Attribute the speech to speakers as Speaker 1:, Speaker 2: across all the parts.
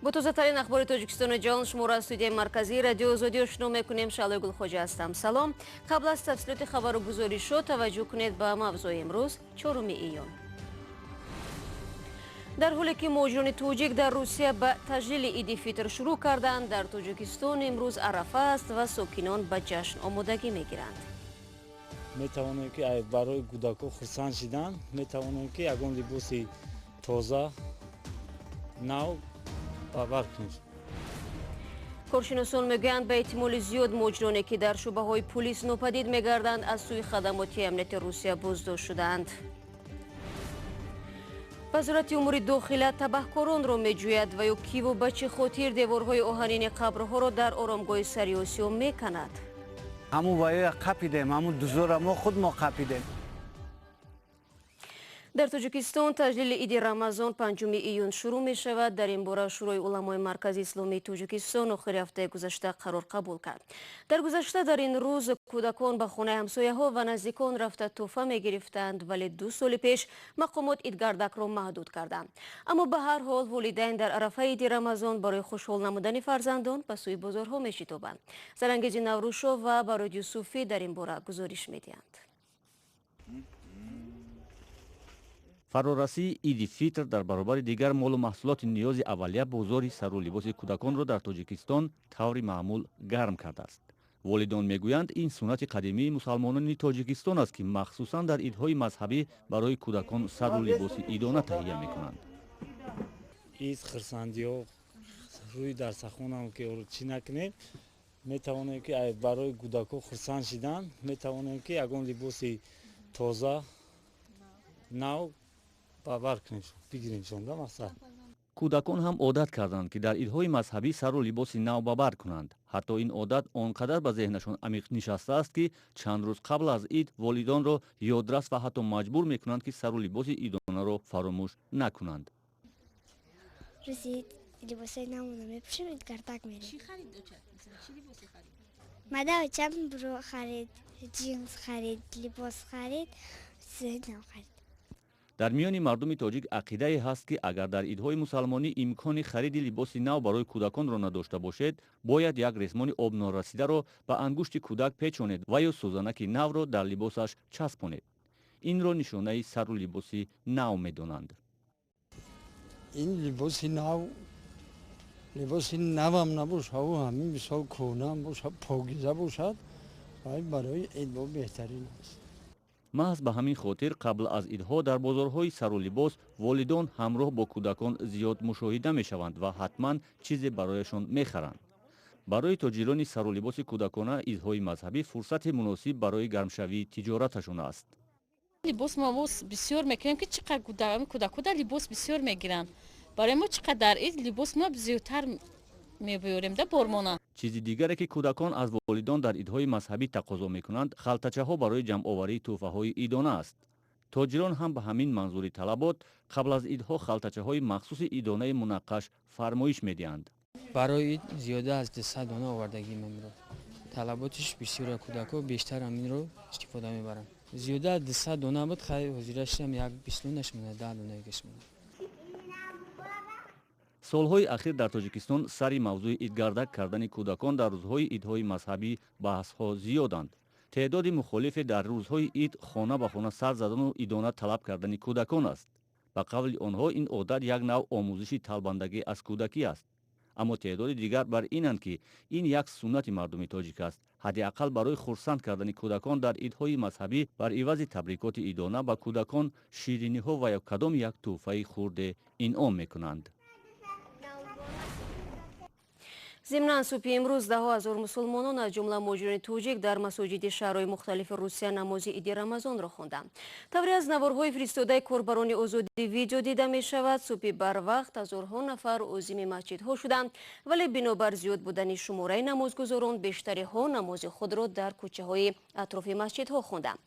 Speaker 1: با تازه‌ترین اخبار تاجیکستان و جهان شما را از استودیوی مرکزی رادیو آزادی آشنا می‌کنیم. شعله گلخوجه هستم. سلام. قبل از تفصیلات خبر و گزارش‌ها توجه کنید به موضوع امروز 4 ایون. در حالی که مهاجران توجیک در روسیه به تجلیل ایدی فیتر شروع کردند، در تاجیکستان امروز عرفه است و ساکنان به جشن آمادگی می‌گیرند.
Speaker 2: می‌توانیم که برای کودکان خرسند شدن، می‌توانیم که یگان لباسی تازه نو باور کنیم.
Speaker 1: کارشناسان میگویند به احتمال زیاد مهاجرانی که در شعبه‌های پلیس ناپدید می‌گردند از سوی خدماتی امنیت روسیه بازداشت شدند. وزارت امور داخله تبهکاران را می‌جوید و یا کی و به چه خاطر دیوارهای آهنین قبرها را در آرامگاه سری آسیا می‌کند.
Speaker 3: همون وایه قپیدیم، همون دوزور ما خود ما قپیدیم.
Speaker 1: در تاجیکستان تجلیل ایدی رمضان 5 ایون شروع می شود. در این باره شورای علمای مرکز اسلامی تاجیکستان آخر هفته گذشته قرار قبول کرد. در گذشته در این روز کودکان به خانه همسایه ها و نزدیکان رفته تحفه می گرفتند، ولی 2 سال پیش مقامات ایدگردک را محدود کردند. اما به هر حال والدین در عرفه ایدی رمضان برای خوشحال نمودن فرزندان به سوی بازارها می شتابند. زرانگیز نوروشا و برای یوسفی در این باره گزارش می دهند.
Speaker 4: فرارسی ایدی فیتر در برابر دیگر مال و محصولات نیاز اولیه بازار سر و لباس کودکان را در تاجیکستان طور معمول گرم کرده است. والدان میگویند این سنت قدیمی مسلمانان تاجیکستان است که مخصوصا در عیدهای مذهبی برای کودکان سر و لباس عیدانه تهیه میکنند.
Speaker 2: این خرسندی‌ها روی در سخونم که چی نکنیم، میتوانیم که برای کودکان خرسند شدن، میتوانیم که یگان لباس تازه نو باور کنیم بگیریم مقصد.
Speaker 4: کودکان هم عادت کردند که در عیدهای مذهبی سر و لباس نو باور کنند. حتی این عادت آنقدر به ذهنشان عمیق نشسته است که چند روز قبل از عید والدان را یادرس و حتی مجبور میکنند که سر و لباس عیدانه را فراموش نکنند.
Speaker 5: روزی لباس نو نمیپوشیم، ایدگردک میریم.
Speaker 6: چی خرید دوچه؟ چی لباسی خرید؟
Speaker 5: ماده چند برو خرید، جینز خرید، لباس خرید، نو خرید.
Speaker 4: در میان مردم تاجیک عقیده هست که اگر در عیدهای مسلمانی امکان خرید لباس نو برای کودکان را نداشته باشد، باید یک ریسمان آب نارسیده را به انگشت کودک پیچانید و یا سوزنک نو را در لباسش چسبانید. این را نشانه سر و لباس نو می‌دانند.
Speaker 7: این لباس نو هم نباشد و همین بسیار کهنه هم باشد، پاکیزه باشد، برای عید بهترین است.
Speaker 4: محض به همین خاطر قبل از عیدها در بازارهای سر و لباس والدان همراه با کودکان زیاد مشاهده می شوند و حتما چیزی برایشان می خرند. برای تاجران سر و لباس کودکانه عیدهای مذهبی فرصت مناسب برای گرمشوی تجارتشان است.
Speaker 6: لباس ما بسیار میکنیم که چقدر کودکان در لباس بسیار میگیرن. برای ما چقدر در عید لباس ما زیادتر میبیاریم در بارمانه.
Speaker 4: چیز دیگری که کودکان از والدان در عیدهای مذهبی تقاضا میکنند خلطچه ها برای جمع آوری تحفه های عیدانه است. تاجران هم به همین منظور طلبات قبل از عیدها خلطچه های مخصوص عیدانه منقش فرمایش میدهند.
Speaker 8: برای عید زیاده از 200 دانه آوردگی میمونه. طلباتش بسیار کودکان بیشتر همین رو استفاده میبرن. زیاده از 200 دانه بود، خیلی حضورش هم یک 20 دانهش مونه، 10 دانه گش مونه.
Speaker 4: سالهای اخیر در تاجیکستان سری موضوع ایدگردک کردن کودکان در روزهای عیدهای مذهبی بحث‌ها زیادند. تعداد مخالف در روزهای عید خانه به خانه سر زدن و عیدانه طلب کردن کودکان است. به قول آنها این عادت یک نوع آموزش طلبندگی از کودکی است. اما تعداد دیگر بر اینند که این یک سنت مردم تاجیک است. حداقل برای خرسند کردن کودکان در عیدهای مذهبی بر عوض تبریکات عیدانه به کودکان شیرینی‌ها و یا کدام یک تحفه خرد انعام می‌کنند.
Speaker 1: ضمناً صبح امروز ده هزار مسلمانان از جمله مهاجران توجیک در مساجد شهرهای مختلف روسیه نماز عید رمضان را خواندند. طوری از نوارهای فرستاده اخباری ازودی ویدیو دیده می شود. صبح بر وقت هزارها نفر عازم مسجدها شدند، ولی بنابر زیاد بودن شماره نمازگزاران بیشتری ها نماز خود را در کوچه های اطراف مسجدها خواندند.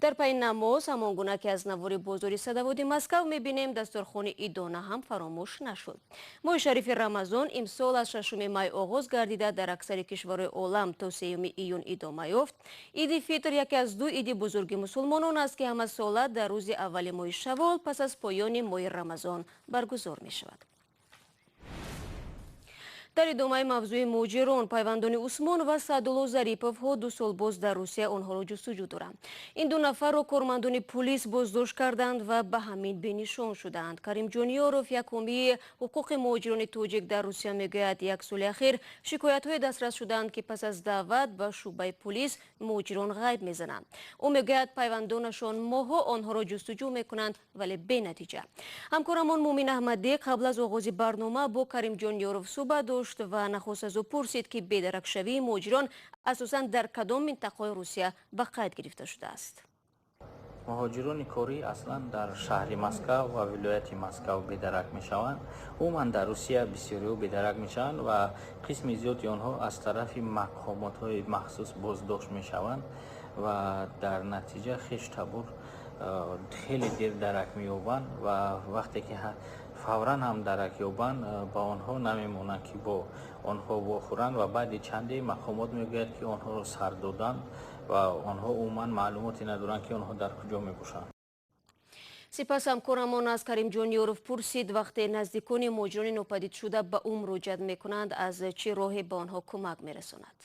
Speaker 1: در پی نماز همان گونه که از نوار بازار صدوات مسکو می بینیم دسترخوان عیدانه هم فراموش نشد. ماه شریف رمضان امسال از 6 می آغاز گردیده در اکثر کشورهای عالم تا 3 ایون ادامه یافت. عید فیتر یکی از 2 عید بزرگ مسلمانان است که همه ساله در روز اول ماه شوال پس از پایان ماه رمضان برگزار می شود. дар идомаи мавзӯи муҳоҷирон, пайвандони усмон ва саъдулло зариповҳо 2 сол боз дар Русия онҳоро ҷустуҷӯ доранд. ин 2 нафарро кормандони полис боздошт карданд ва ба ҳамин бенишон шуданд. Карим Ҷониёров, якумии ҳуқуқи муҳоҷирони тоҷик дар Русия, мегӯяд, 1 соли ахир шикоятҳое дастрас шуданд ки пас аз даъват ба шуъбаи полис муҳоҷирон ғайб мезананд. ӯ мегӯяд, пайвандонашон моҳҳо онҳоро ҷустуҷӯ мекунанд, вале бенатиҷа. ҳамкорамон Мумин Аҳмадӣ қабл аз оғози барнома бо Карим Ҷониёров суҳбат дошт ва нахост аз ӯ пурсид ки бедаракшавии муҳоҷирон асосан дар кадом минтақаҳои Русия ба қайд гирифта шудааст.
Speaker 9: муҳоҷирони корӣ аслан дар шаҳри Москав ва вилояти Москав бедарак мешаванд. умуман дар Русия бисёриҳо бедарак мешаванд ва қисми зиёди онҳо аз тарафи мақомотҳои махсус боздошт мешаванд ва дар натиҷа хештабур хеле дер дарак меёбанд ва вақте ки фавран ҳам дарак ёбанд, ба онҳо намемонанд ки бо онҳо вохӯранд ва баъди чанде мақомот мегӯяд ки онҳоро сар доданд ва онҳо умуман маълумоте надоранд ки онҳо дар куҷо мебошанд.
Speaker 1: сипас ҳамкорамон аз Карим Ҷониёров пурсид, вақте наздикони муҳоҷирони нопадидшуда ба ӯ муроҷиат мекунанд, аз чӣ роҳе ба онҳо кӯмак мерасонад?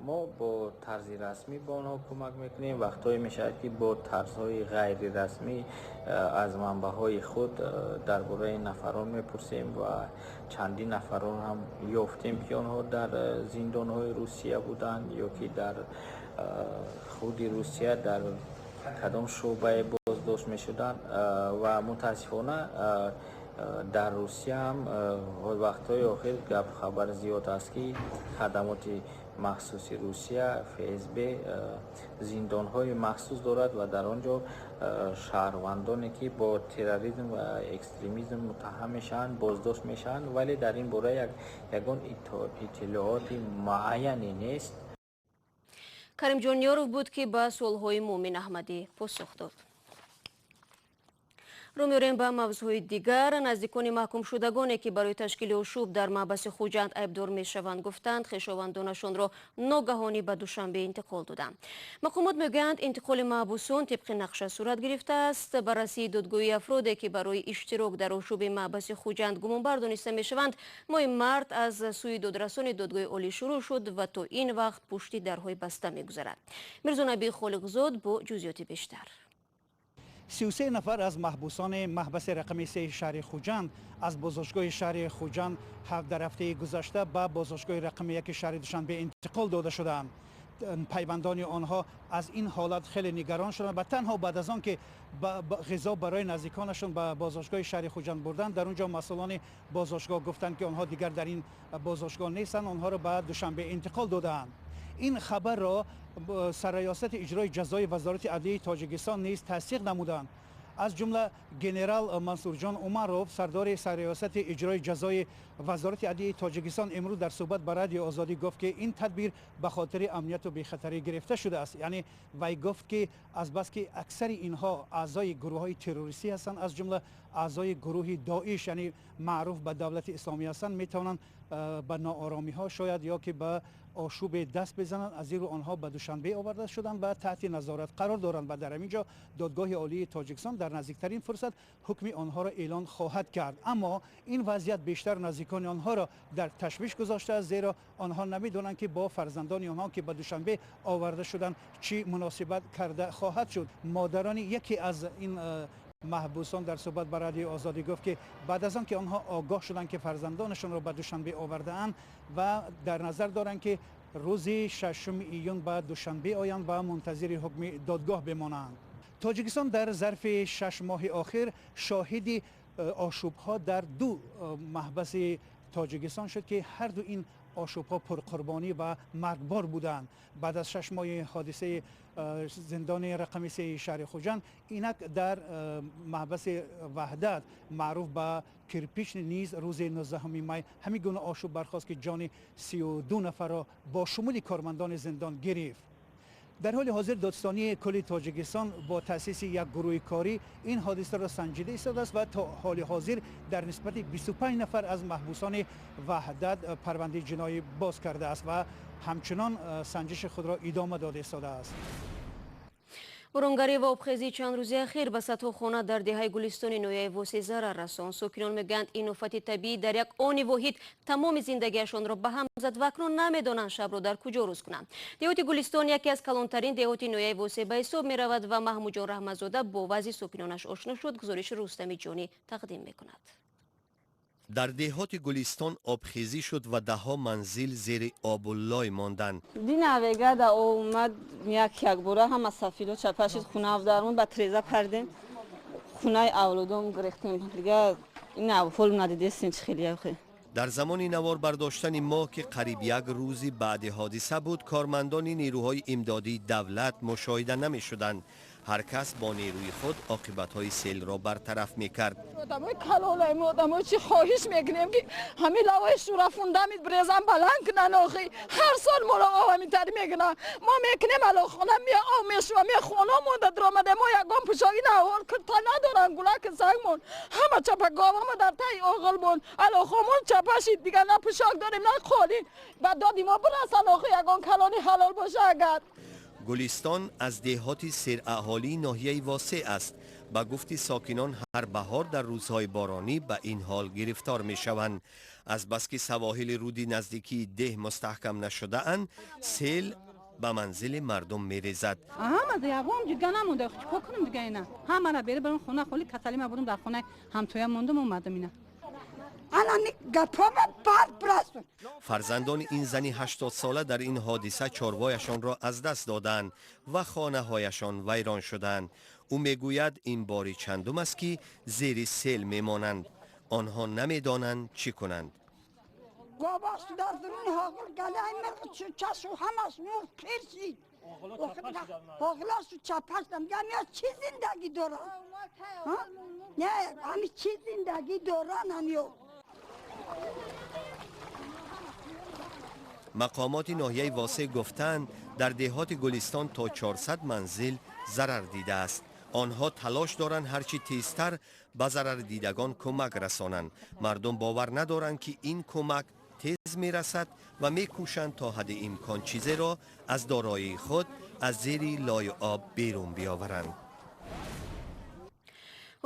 Speaker 9: мо бо тарзи расмӣ ба онҳо кӯмак мекунем. вақтҳое мешавад ки бо тарзҳои ғайрирасмӣ аз манбаъҳои худ дар бораи нафарон мепурсем ва чандин нафарон ҳам ёфтем ки онҳо дар зиндонҳои Русия буданд ё ки дар худи Русия дар кадом шуъбае боздошт мешуданд ва мутаассифона дар Русия ҳам вақтҳои охир гап хабар зиёд аст ки хадамоти махсуси Русия ФСБ зиндонҳои махсус дорад ва дар он ҷо шаҳрвандоне ки бо терроризм ва экстремизм муттаҳам мешаванд боздошт мешаванд, вале дар ин бора ягон иттилооти муайяне нест.
Speaker 1: Карим Ҷониёров буд ки ба суолҳои Мумин Аҳмадӣ посух дод. рӯ меорем ба мавзӯи дигар. наздикони маҳкумшудагоне ки барои ташкили ошӯб дар маҳбаси хуҷанд айбдор мешаванд, гуфтанд хешовандонашонро ногаҳонӣ ба Душанбе интиқол доданд. мақомот мегӯянд, интиқоли маҳбусон тибқи нақша сурат гирифтааст. баррасии додгоҳии афроде ки барои иштирок дар ошӯби маҳбаси хуҷанд гумонбар дониста мешаванд, моҳи март аз сӯи додрасони додгоҳи олӣ шурӯъ шуд ва то ин вақт пушти дарҳои баста мегузарад. Мирзонабии Холиқзод бо ҷузъиёти бештар.
Speaker 10: 33 нафар аз маҳбусони маҳбаси рақами 3 шаҳри Хуҷанд аз бозоштгоҳи шаҳри Хуҷанд дар ҳафтаи гузашта ба бозоштгоҳи рақами 1 шаҳри Душанбе интиқол дода шуданд. пайвандони онҳо аз ин ҳолат хеле нигарон шуданд ва танҳо баъд аз он ки ғизо барои наздиконашон ба бозоштгоҳи шаҳри Хуҷанд бурданд, дар он ҷо масъулони бозоштгоҳ гуфтанд ки онҳо дигар дар ин бозоштгоҳ нестанд, онҳоро ба Душанбе интиқол додаанд. ин хабарро сарраёсати иҷрои ҷазои вазорати адлияи Тоҷикистон низ тасдиқ намуданд. аз ҷумла генерал Мансурҷон Умаров, сардори сарраёсати иҷрои ҷазои вазорати адлияи Тоҷикистон, имрӯз дар суҳбат ба Радиои Озодӣ гуфт ки ин тадбир ба хотири амнияту бехатарӣ гирифта шудааст. яъне вай гуфт ки азбаски аксари инҳо аъзои гурӯҳҳои террористӣ ҳастанд, аз ҷумла аъзои гурӯҳи Доиш, яъне маъруф ба давлати исломӣ ҳастанд, метавонанд ба нооромиҳо шояд ё ки ба ошӯбе даст безананд. аз ин рӯ онҳо ба Душанбе оварда шуданд ва таҳти назорат қарор доранд ва дар ҳамин ҷо додгоҳи олии Тоҷикистон дар наздиктарин фурсат ҳукми онҳоро эълон хоҳад кард. аммо ин вазъият бештар наздикони онҳоро дар ташвиш гузоштааст, зеро онҳо намедонанд ки бо фарзандони онҳо ки ба Душанбе оварда шуданд чӣ муносибат карда хоҳад шуд. модарони яке аз ин маҳбусон дар суҳбат ба Радиои Озодӣ гуфт ки баъд аз он ки онҳо огоҳ шуданд ки фарзандонашонро ба Душанбе овардаанд ва дар назар доранд ки рӯзи 6 июн ба Душанбе оянд ва мунтазири ҳукми додгоҳ бемонанд. Тоҷикистон дар зарфи 6 моҳи охир шоҳиди ошӯбҳо дар 2 маҳбаси Тоҷикистон шуд ки ҳарду ин ошӯбҳо пурқурбонӣ ва маргбор буданд. баъд аз 6 моҳи ҳодисаи зиндони рақами 3 шаҳри Хуҷанд, инак дар маҳбаси Ваҳдат маъруф ба Кирпич низ рӯзи 19 май ҳамин гуна ошӯб бархост ки ҷони 32 нафарро бо шумули кормандони зиндон гирифт. дар ҳоли ҳозир додстонии кулли Тоҷикистон бо таъсиси як гурӯҳи корӣ ин ҳодисаро санҷида истодааст ва то ҳоли ҳозир дар нисбати 25 нафар аз маҳбусони Ваҳдат парвандаи ҷиноӣ боз кардааст ва ҳамчунон санҷиши худро идома дода истодааст.
Speaker 1: боронгарӣ ва обхезии чанд рӯзи ахир ба садҳо хона дар деҳаи гулистони ноҳияи Восеъ зарар расон. Сокинон мегӯянд ин офати табиӣ дар як они воҳид тамоми зиндагиашонро ба ҳам зад ва акнун намедонанд шабро дар куҷо рӯз кунанд. Деҳоти гулистон яке аз калонтарин деҳоти ноҳияи Восеъ ба ҳисоб меравад ва Маҳмудҷон Раҳматзода бо вазъи сокинонаш ошно шуд. гузориши Рустами Ҷонӣ тақдим мекунад.
Speaker 11: дар деҳоти гулистон обхезӣ шуд ва даҳо манзил зери обуллой монданд.
Speaker 12: Динавегада омад як бора ҳама сафидо чапашид хуна дармон ба треза пардем хунаи авлодом гирехтем дига ин авфол надидестин хеле яхе.
Speaker 11: дар замони навор бардоштани моҳ ки қариб як рӯзи баъди ҳодиса буд, кормандони нерӯҳои имдодии давлат мушоҳида намешуданд. ҳар кас бо нерӯи худ оқибатҳои селро бартараф мекард.
Speaker 13: одамои калонаи одамои чи хоҳиш мекунем ки ҳамин лавои шура фундамид брезан баланд кунан охи ҳар сол моро овамитари мекунан мо мекунем ало хона мия ов мешува мия хона монда дромаде мо ягон пӯшоги навор курта надоран гулак сагмон ҳама чапа говама дар таи оғилмон ало хомон чапашид дига на пӯшок дорем на қолин ба доди мо бирасан охи ягон калони ҳалол боша агар.
Speaker 11: гулистон аз деҳоти сераҳолии ноҳияи Восеъ аст. ба гуфти сокинон ҳар баҳор дар рӯзҳои боронӣ ба ин ҳол гирифтор мешаванд. азбаски савоҳили руди наздикии деҳ мустаҳкам нашудаанд, сел ба манзили мардум мерезад.
Speaker 14: ҳама ягон дига намонда чиқо кунем дига ина ҳамара бери барам хона холи касали ма будам дар хонаи ҳамтоя мондам омадам ина
Speaker 11: фарзандони ин зани 80 сола дар ин ҳодиса чорвояшонро аз даст доданд ва хонаҳояшон вайрон шуданд. ӯ мегӯяд ин бори чандум аст ки зери сел мемонанд. онҳо намедонанд чӣ кунанд. مقامات ناحیه واسع گفتند در دهات گلستان تا 400 منزل ضرر دیده است. آنها تلاش دارند هرچی تیزتر به ضرر دیدگان کمک رسانند. مردم باور ندارند که این کمک تیز میرسد و میکوشند تا حد امکان چیزی را از دارایی خود از زیر لای آب بیرون بیاورند.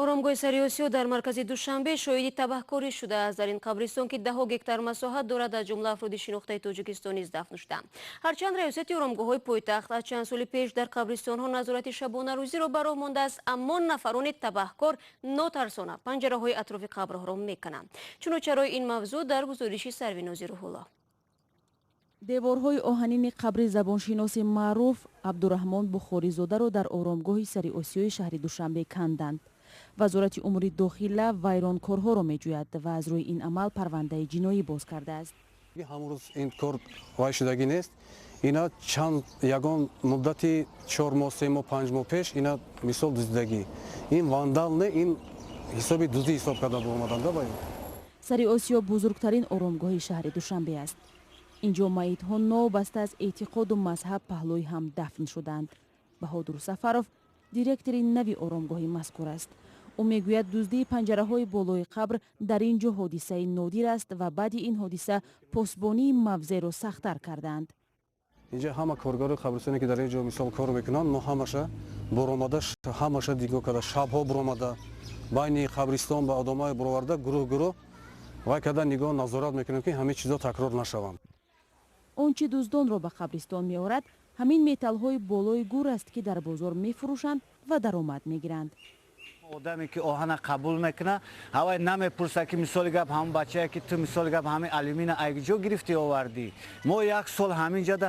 Speaker 1: оромгоҳи сари осиё дар маркази душанбе шоҳиди табаҳкорӣ шудааст. дар ин қабристон ки даҳо гектар масоҳат дорад, аз ҷумла афроди шинохтаи Тоҷикистон низ дафн шуданд. ҳарчанд раёсати оромгоҳҳои пойтахт аз чанд соли пеш дар қабристонҳо назорати шабонарӯзиро ба роҳ мондааст, аммо нафарони табаҳкор нотарсона панҷараҳои атрофи қабрҳоро мекунанд. чуночарои ин мавзӯъ дар гузориши Сарвинози Рӯҳулло.
Speaker 15: деворҳои оҳанини қабри забоншиноси маъруф Абдураҳмон Бухоризодаро дар оромгоҳи сари осиёи шаҳри Душанбе канданд. вазорати умури дохила вайронкорҳоро меҷӯяд ва аз рӯи ин амал парвандаи ҷиноӣ боз кардааст.
Speaker 16: ҳамрӯз ин кор вай шудагӣ нест. ина чанд ягон муддати 4 моҳ 3 моҳ 5 моҳ пеш ина мисол дуздагӣ ин вандал не ин ҳисоби дуздӣ ҳисоб карда омаданда бай.
Speaker 15: сари осиё бузургтарин оромгоҳи шаҳри Душанбе аст. инҷо маитҳо новобаста аз эътиқоду мазҳаб паҳлӯи ҳам дафн шуданд. Баҳодур Сафаров директори нави оромгоҳи мазкур аст. ӯ мегӯяд дуздии панҷараҳои болои қабр дар ин ҷо ҳодисаи нодир аст ва баъди ин ҳодиса посбонии мавзеъро сахттар карданд.
Speaker 16: инҷа ҳама коргори қабристоне ки дар ин ҷо мисол кор мекунанд мо ҳамаша боромада ҳамаша дигоҳ карда шабҳо буромада байни қабристон ба одамҳои буроварда гурӯҳ вай карда нигоҳ назорат мекунем ки ҳамин чизо такрор нашаванд.
Speaker 15: он чи дуздонро ба қабристон меорад ҳамин металлҳои болои гур аст ки дар бозор мефурӯшанд ва даромад мегиранд.
Speaker 3: одаме ки оҳана қабул мекуна ҳавай намепурса ки мисоли гап ҳамун бачае ки ту мисоли гап ҳамин алюмина айҷо гирифтӣ овардӣ мо як сол ҳамин ҷода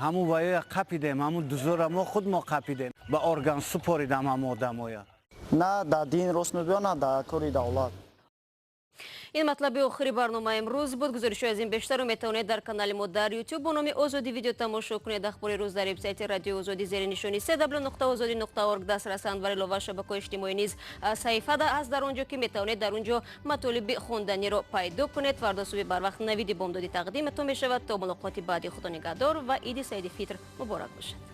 Speaker 3: ҳамун ваёя қапидем ҳамун дузора мо худ мо қапидем ба орган супоридам ҳам одамоя
Speaker 17: на да дин рост мегӯя на да кори давлат.
Speaker 1: ин матлаби охири барнома имрӯз буд. гузоришҳои аз ин бештарро метавонед дар канали мо дар YouTube бо номи Озодӣ видео тамошо кунед. ахбори рӯз дар вебсайти радиои Озодӣ зери нишони www.ozodi.org дастрас анд ва илова шабакаҳои иҷтимоӣ низ саҳифада аст, дар он ҷо ки метавонед дар он ҷо матолиби хонданиро пайдо кунед. фардо субҳи барвақт навиди бомдодӣ тақдиматон мешавад. то мулоқоти баъди, худо нигаҳдор ва иди саиди фитр муборак бошад.